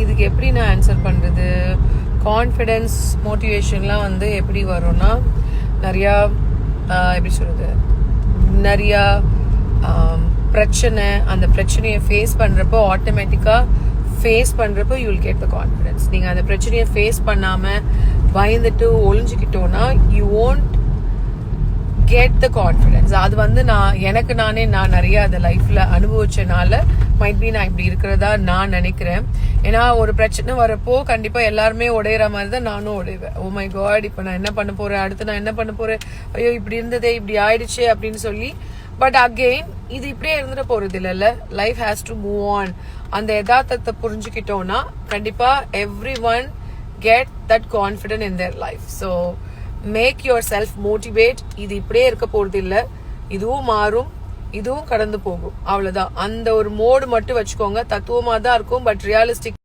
இதுக்கு எப்படி நான் ஆன்சர் பண்ணுறது? கான்ஃபிடென்ஸ் மோட்டிவேஷன்லாம் வந்து எப்படி வரும்னா, நிறையா எப்படி சொல்கிறது, நிறையா பிரச்சனை, அந்த பிரச்சனையை ஃபேஸ் பண்ணுறப்போ ஆட்டோமேட்டிக்காக ஃபேஸ் பண்ணுறப்போ you will get the confidence. நீங்கள் அந்த பிரச்சனையை ஃபேஸ் பண்ணாமல் பயந்துட்டு ஒளிஞ்சுக்கிட்டோன்னா you won't get the confidence. அது வந்து நான் நிறைய அதை லைஃப்ல அனுபவிச்சனால மைட் பி நான் இப்படி இருக்கிறதா நான் நினைக்கிறேன். ஏன்னா ஒரு பிரச்சனை வரப்போ கண்டிப்பா எல்லாருமே உடையிற மாதிரி தான் நானும் உடைவேன். ஓ மை காட், இப்ப நான் என்ன பண்ண போறேன், அடுத்து நான் என்ன பண்ண போறேன், ஐயோ இப்படி இருந்ததே, இப்படி ஆயிடுச்சு அப்படின்னு சொல்லி. பட் அகெயின் இது இப்படியே இருந்துட போறது இல்லைல்ல. Life has to move on. அந்த யதார்த்தத்தை புரிஞ்சுக்கிட்டோம்னா கண்டிப்பா everyone get that confident in their life. So make yourself motivate. இது இப்படியே இருக்க போறது இல்லை, இதுவும் மாறும், இதுவும் கடந்து போகும், அவ்வளவுதான். அந்த ஒரு மோடு மட்டும் வச்சுக்கோங்க. தத்துவமா தான் இருக்கும், பட் ரியலிஸ்டிக்